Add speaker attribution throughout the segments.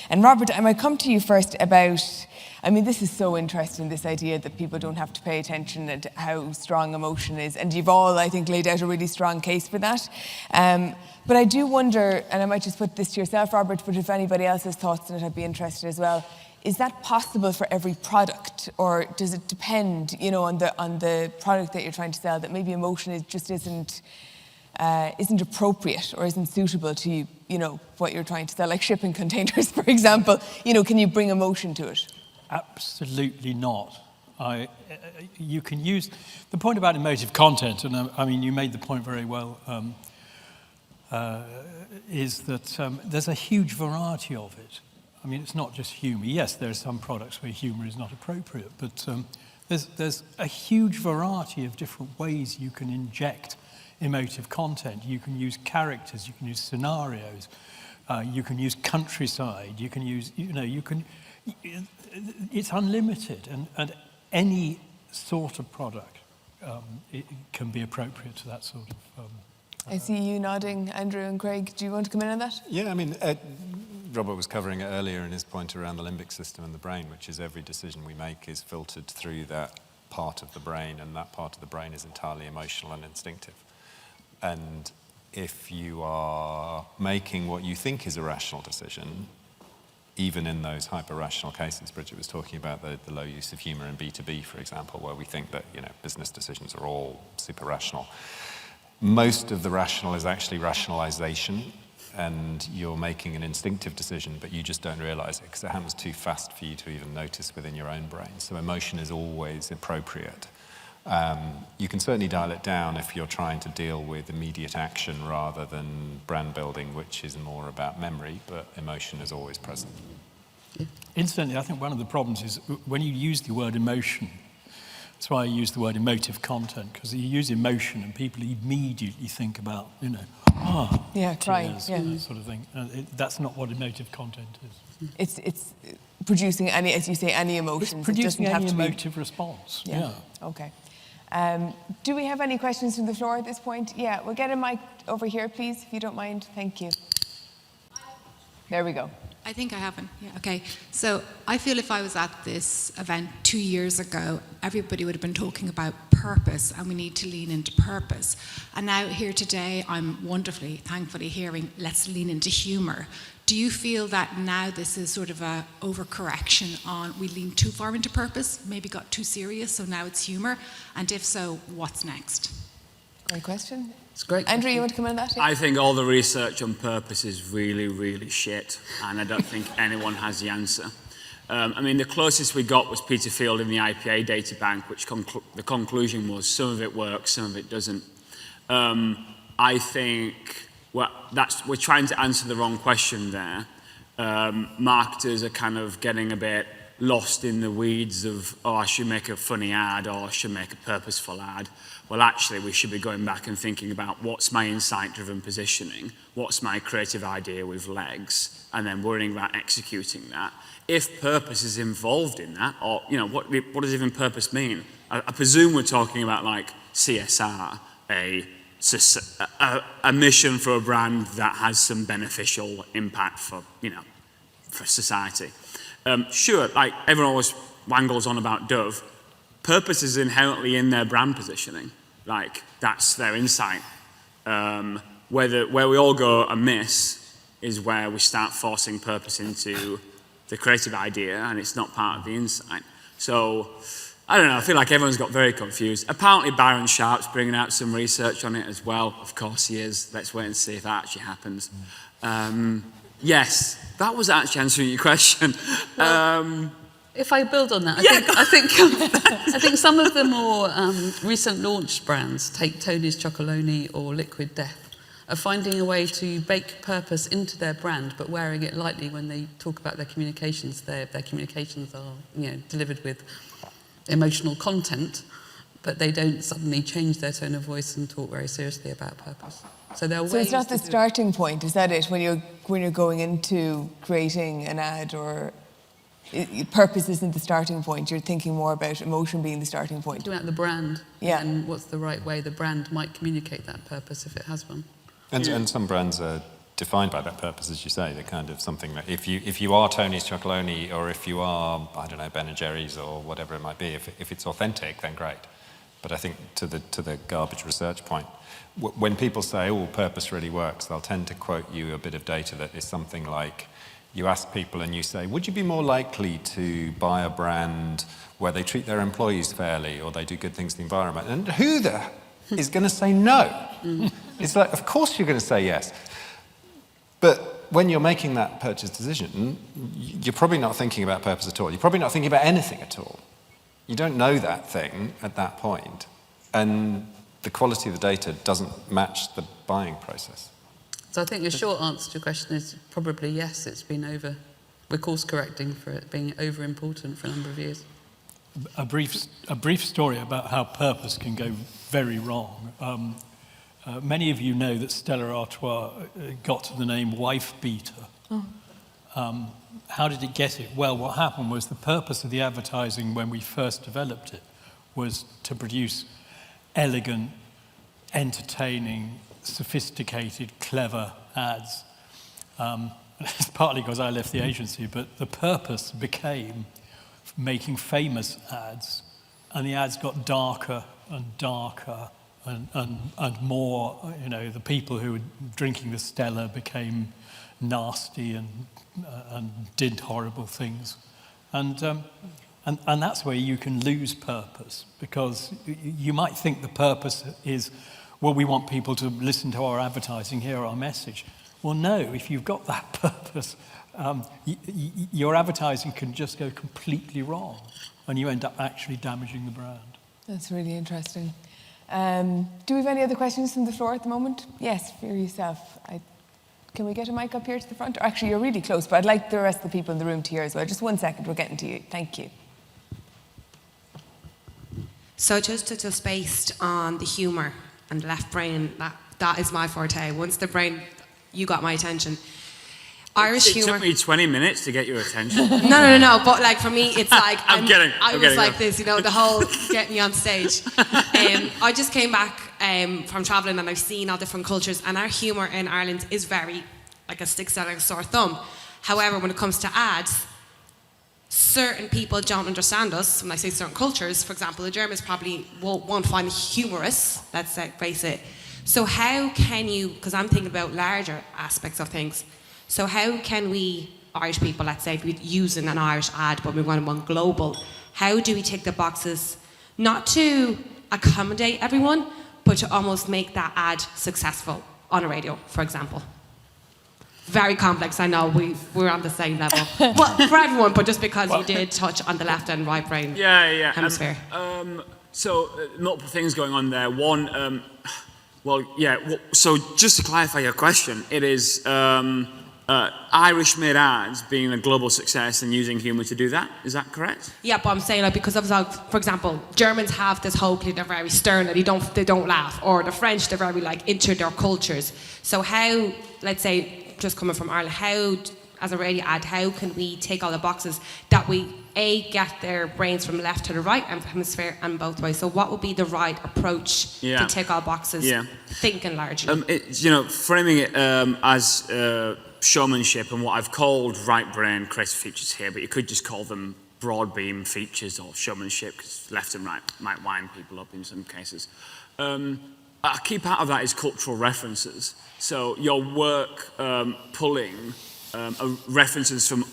Speaker 1: And Robert, I might come to you first about, I mean, this is so interesting, this idea that people don't have to pay attention to how strong emotion is. And you've all, I think, laid out a really strong case for that. But I do wonder, and I might just put this to yourself, Robert, but if anybody else has thoughts on it, I'd be interested as well. Is that possible for every product, or does it depend, you know, on the product that you're trying to sell, that maybe emotion isn't appropriate or isn't suitable to, you know, what you're trying to sell, like shipping containers, for example? You know, can you bring emotion to it?
Speaker 2: Absolutely not. You can use the point about emotive content, and I mean, you made the point very well. Is that there's a huge variety of it. I mean, it's not just humour. Yes, there are some products where humour is not appropriate, but there's a huge variety of different ways you can inject emotive content. You can use characters, you can use scenarios, you can use countryside, you can use, it's unlimited, and any sort of product it can be appropriate to that sort of...
Speaker 1: I see you nodding, Andrew and Craig. Do you want to come in on that?
Speaker 3: Yeah, I mean, Robert was covering it earlier in his point around the limbic system and the brain, which is every decision we make is filtered through that part of the brain, and that part of the brain is entirely emotional and instinctive. And if you are making what you think is a rational decision, even in those hyper-rational cases, Bridget was talking about the low use of humour in B2B, for example, where we think that, you know, business decisions are all super rational. Most of the rational is actually rationalization, and you're making an instinctive decision, but you just don't realize it because it happens too fast for you to even notice within your own brain. So emotion is always appropriate. You can certainly dial it down if you're trying to deal with immediate action rather than brand building, which is more about memory, but emotion is always present.
Speaker 2: Incidentally, I think one of the problems is when you use the word emotion, that's why I use the word emotive content, because you use emotion and people immediately think about, you know,
Speaker 1: crying,
Speaker 2: tears,
Speaker 1: yeah,
Speaker 2: that sort of thing. That's not what emotive content is.
Speaker 1: It's producing any, as you say, any emotions.
Speaker 2: It's producing
Speaker 1: it doesn't
Speaker 2: any
Speaker 1: have to
Speaker 2: emotive response. Yeah.
Speaker 1: Okay. Do we have any questions from the floor at this point? Yeah, we'll get a mic over here, please, if you don't mind. Thank you. There we go.
Speaker 4: I think I haven't. Yeah, okay. So I feel if I was at this event 2 years ago, everybody would have been talking about purpose, and we need to lean into purpose. And now here today, I'm wonderfully, thankfully hearing, let's lean into humour. Do you feel that now this is sort of a overcorrection on, we lean too far into purpose, maybe got too serious, so now it's humour? And if so, what's next?
Speaker 1: Great question.
Speaker 5: It's great.
Speaker 1: Andrew, you want to come in on that?
Speaker 6: I think all the research on purpose is really, really shit, and I don't think anyone has the answer. I mean, the closest we got was Peter Field in the IPA data bank, which the conclusion was some of it works, some of it doesn't. I think we're trying to answer the wrong question there. Marketers are kind of getting a bit lost in the weeds of, oh, I should make a funny ad, or I should make a purposeful ad. Well, actually, we should be going back and thinking about what's my insight-driven positioning, what's my creative idea with legs, and then worrying about executing that. If purpose is involved in that, or, you know, what does even purpose mean? I presume we're talking about, like, CSR, a mission for a brand that has some beneficial impact for, you know, for society. Sure, like, everyone always wangles on about Dove. Purpose is inherently in their brand positioning. Like, that's their insight. Where we all go amiss is where we start forcing purpose into the creative idea, and it's not part of the insight. So, I don't know, I feel like everyone's got very confused. Apparently Byron Sharp's bringing out some research on it as well. Of course he is. Let's wait and see if that actually happens. Yes, that was actually answering your question.
Speaker 5: If I build on that, I think some of the more recent launched brands, take Tony's Chocolonely or Liquid Death, are finding a way to bake purpose into their brand, but wearing it lightly when they talk about their communications. Their communications are, you know, delivered with emotional content, but they don't suddenly change their tone of voice and talk very seriously about purpose. So
Speaker 1: it's not the starting point, is that it? When you're going into creating an ad, or purpose isn't the starting point. You're thinking more about emotion being the starting point.
Speaker 5: About the brand,
Speaker 1: yeah,
Speaker 5: and what's the right way the brand might communicate that purpose if it has one.
Speaker 3: And some brands are defined by that purpose, as you say, the kind of something that if you are Tony's Chocolonely, or if you are, I don't know, Ben and Jerry's or whatever it might be, if it's authentic, then great. But I think to the garbage research point, when people say, oh, purpose really works, they'll tend to quote you a bit of data that is something like, you ask people and you say, would you be more likely to buy a brand where they treat their employees fairly or they do good things to the environment? And who is going to say no? It's like, of course you're going to say yes. But when you're making that purchase decision, you're probably not thinking about purpose at all. You're probably not thinking about anything at all. You don't know that thing at that point, and the quality of the data doesn't match the buying process.
Speaker 5: So I think the short answer to your question is probably yes, we're course correcting for it being over important for a number of years.
Speaker 2: A brief story about how purpose can go very wrong. Many of you know that Stella Artois got to the name wife beater. How did it get it? Well, what happened was the purpose of the advertising when we first developed it was to produce elegant, entertaining, sophisticated, clever ads. It's partly because I left the agency, but the purpose became making famous ads, and the ads got darker and darker and more, the people who were drinking the Stella became nasty and did horrible things. And that's where you can lose purpose, because you might think the purpose is, well, we want people to listen to our advertising, hear our message. Well, no, if you've got that purpose, your advertising can just go completely wrong, and you end up actually damaging the brand.
Speaker 1: That's really interesting. Do we have any other questions from the floor at the moment? Yes, for yourself. Can we get a mic up here to the front? Or actually, you're really close, but I'd like the rest of the people in the room to hear as well. Just 1 second, we're getting to you. Thank you.
Speaker 7: So just based on the humour and the left brain, that is my forte. Once the brain, you got my attention. Irish humour.
Speaker 6: It took me 20 minutes to get your attention.
Speaker 7: No. But like for me, it's like I was like
Speaker 6: this,
Speaker 7: the whole get me on stage. I just came back from travelling, and I've seen all different cultures, and our humour in Ireland is very like a stick out like a sore thumb. However, when it comes to ads, certain people don't understand us. When I say certain cultures, for example, the Germans probably won't find it humorous. Let's face it. So how can you? Because I'm thinking about larger aspects of things. So how can we, Irish people, let's say, if we're using an Irish ad, but we want one global, how do we tick the boxes, not to accommodate everyone, but to almost make that ad successful on a radio, for example? Very complex, I know, we're on the same level. Well, for everyone, but just because you did touch on the left and right brain hemisphere.
Speaker 6: So, multiple things going on there. One, so just to clarify your question, it is Irish-made ads being a global success and using humour to do that. Is that correct?
Speaker 7: Yeah, but I'm saying because of, for example, Germans have this whole they're very stern and they don't laugh, or the French they're very into their cultures. So how, let's say, just coming from Ireland, how as a radio ad, how can we take all the boxes that we get their brains from left to the right hemisphere and both ways? So what would be the right approach to tick all boxes, thinking largely?
Speaker 6: Framing it as showmanship and what I've called right brain creative features here, but you could just call them broad beam features or showmanship, because left and right might wind people up in some cases. A key part of that is cultural references. So your work pulling references from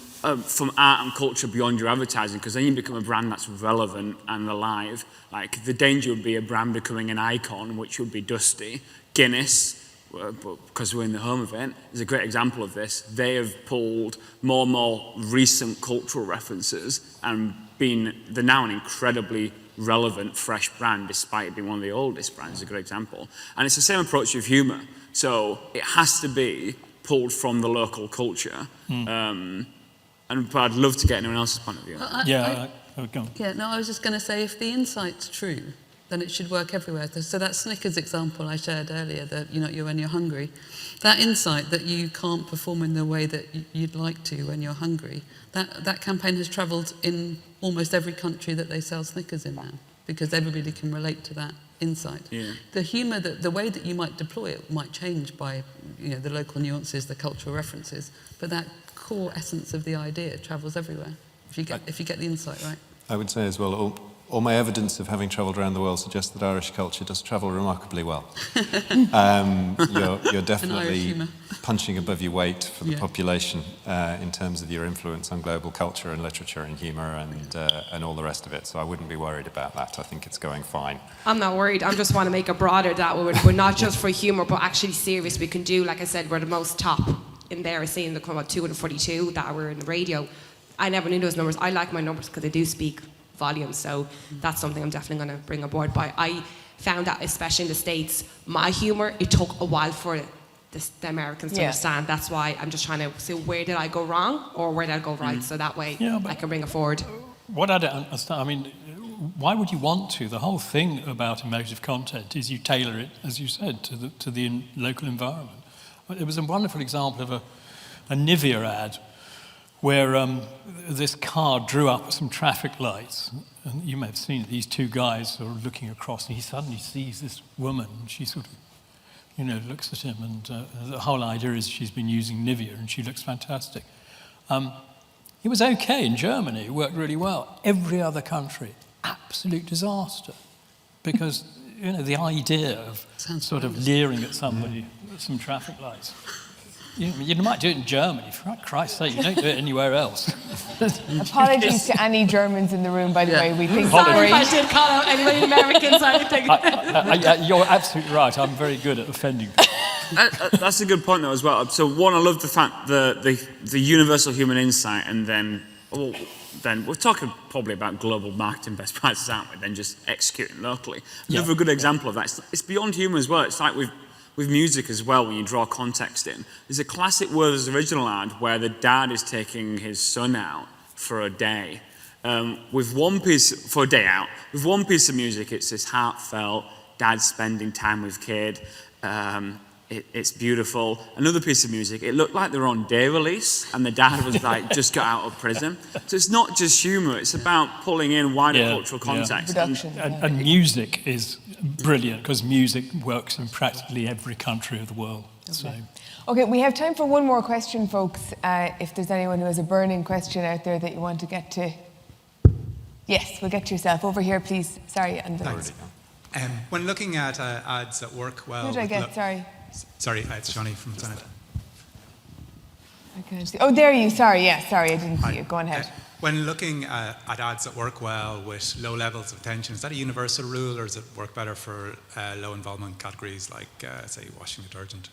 Speaker 6: art and culture beyond your advertising, because then you become a brand that's relevant and alive. Like the danger would be a brand becoming an icon, which would be Dusty. Guinness, because we're in the home of it, is a great example of this. They have pulled more and more recent cultural references and they're now an incredibly relevant, fresh brand, despite it being one of the oldest brands. Is a good example. And it's the same approach with humour. So it has to be pulled from the local culture. But I'd love to get anyone else's point of view.
Speaker 5: I was just going to say, if the insight's true, then it should work everywhere. So that Snickers example I shared earlier, that when you're hungry, that insight that you can't perform in the way that you'd like to when you're hungry, that campaign has travelled in almost every country that they sell Snickers in now. because everybody can relate to that insight.
Speaker 6: Yeah.
Speaker 5: The humour, the way that you might deploy it might change by the local nuances, the cultural references, but that core essence of the idea travels everywhere if you get the insight right.
Speaker 3: I would say as well, all my evidence of having travelled around the world suggests that Irish culture does travel remarkably well. You're definitely punching above your weight for the population in terms of your influence on global culture and literature and humour and all the rest of it. So I wouldn't be worried about that. I think it's going fine.
Speaker 7: I'm not worried. I just want to make it broader that we're not just for humour, but actually serious. We can do, like I said, we're the most top in there. Seeing the come about 242 that were in the radio. I never knew those numbers. I like my numbers because they do speak volumes, so that's something I'm definitely going to bring aboard. But I found that, especially in the States, my humour, it took a while for the Americans to understand. That's why I'm just trying to see where did I go wrong or where did I go right, so that way I can bring it forward.
Speaker 2: What I don't understand, I mean, why would you want to? The whole thing about emotive content is you tailor it, as you said, to the local environment. It was a wonderful example of a Nivea ad where this car drew up some traffic lights. And you may have seen it, these two guys are looking across, and he suddenly sees this woman, and she sort of, looks at him, and the whole idea is she's been using Nivea, and she looks fantastic. It was okay in Germany, it worked really well. Every other country, absolute disaster. Because, the idea of sort of leering at somebody with some traffic lights. You might do it in Germany, for Christ's sake, you don't do it anywhere else.
Speaker 1: Apologies to any Germans in the room, by the way. We think
Speaker 7: Sorry if I did call out any Americans or anything.
Speaker 2: You're absolutely right. I'm very good at offending people.
Speaker 6: That's a good point, though, as well. So, one, I love the fact the universal human insight, and then we're talking probably about global marketing best practices, aren't we? Then just executing locally. Another good example of that, it's beyond humour as well. It's like with music as well, when you draw context in. There's a classic Werther's Original ad where the dad is taking his son out for a day. For a day out. With one piece of music, it's this heartfelt, dad spending time with kid. It's beautiful. Another piece of music, it looked like they were on day release, and the dad was like, just got out of prison. So it's not just humour, it's about pulling in wider cultural context.
Speaker 2: And music is brilliant, because music works in practically every country of the world. So.
Speaker 1: Okay, we have time for one more question, folks. If there's anyone who has a burning question out there that you want to get to. Yes, we'll get to yourself. Over here, please. Sorry.
Speaker 8: When looking at ads that work well...
Speaker 1: Who did I get?
Speaker 8: Sorry, it's Johnny from Senate.
Speaker 1: I can't see. Oh, there you. Sorry, I didn't see you. Go on ahead.
Speaker 8: When looking at ads that work well with low levels of attention, is that a universal rule, or does it work better for low involvement categories like, say, washing detergent?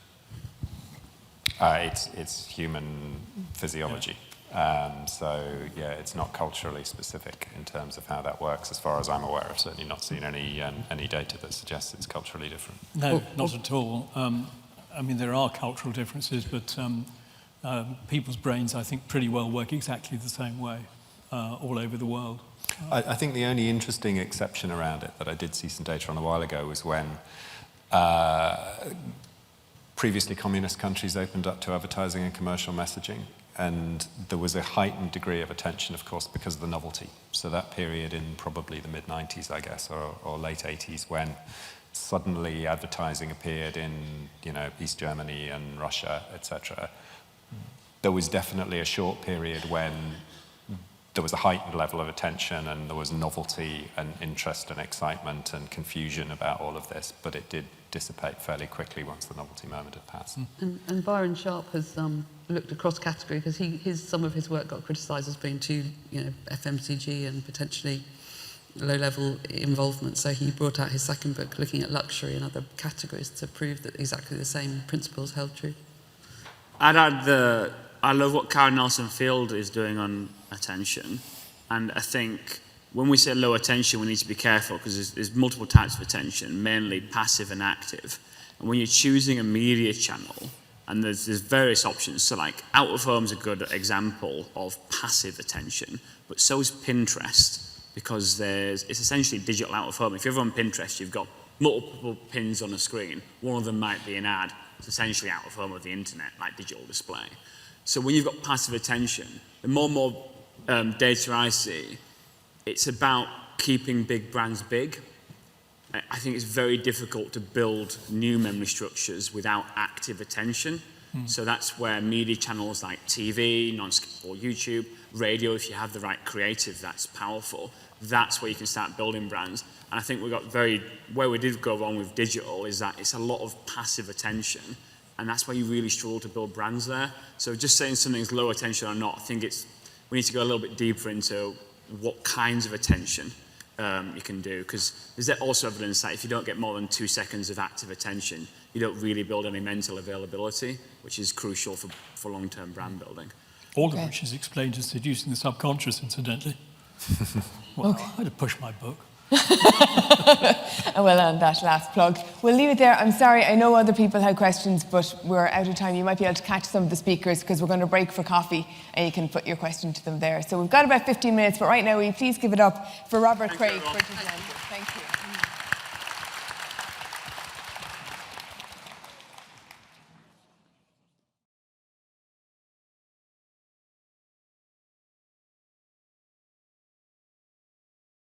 Speaker 3: It's human physiology. It's not culturally specific in terms of how that works, as far as I'm aware. I've certainly not seen any data that suggests it's culturally different.
Speaker 2: No, not at all. There are cultural differences, but people's brains, I think, pretty well work exactly the same way all over the world.
Speaker 3: I think the only interesting exception around it that I did see some data on a while ago was when previously communist countries opened up to advertising and commercial messaging. And there was a heightened degree of attention, of course, because of the novelty. So that period in probably the mid-90s, I guess, or late 80s, when suddenly advertising appeared in, East Germany and Russia, etc. There was definitely a short period when there was a heightened level of attention, and there was novelty and interest and excitement and confusion about all of this, but it did dissipate fairly quickly once the novelty moment had passed.
Speaker 5: And Byron Sharp has looked across category, because some of his work got criticised as being too, FMCG and potentially low-level involvement. So he brought out his second book, looking at luxury and other categories, to prove that exactly the same principles held true.
Speaker 6: I'd add I love what Karen Nelson-Field is doing on attention, and I think when we say low attention, we need to be careful, because there's multiple types of attention, mainly passive and active. And when you're choosing a media channel, and there's various options, so like out of home's a good example of passive attention, but so is Pinterest, because it's essentially digital out of home. If you're ever on Pinterest, you've got multiple pins on a screen. One of them might be an ad. It's essentially out of home of the internet, like digital display. So when you've got passive attention, the more and more data I see, it's about keeping big brands big. I think it's very difficult to build new memory structures without active attention. So that's where media channels like TV, or YouTube, radio, if you have the right creative, that's powerful. That's where you can start building brands. And I think where we did go wrong with digital is that it's a lot of passive attention. And that's where you really struggle to build brands there. So just saying something's low attention or not, I think we need to go a little bit deeper into what kinds of attention you can do, because there's also evidence that if you don't get more than 2 seconds of active attention, you don't really build any mental availability, which is crucial for long-term brand building.
Speaker 2: All of which is explained as seducing the subconscious, incidentally. Well, I'd have pushed my book.
Speaker 1: Well, on that last plug, we'll leave it there. I'm sorry, I know other people had questions, but we're out of time. You might be able to catch some of the speakers because we're going to break for coffee and you can put your question to them there. So we've got about 15 minutes, but right now, will you please give it up for Robert Craig for presenting. Thank you.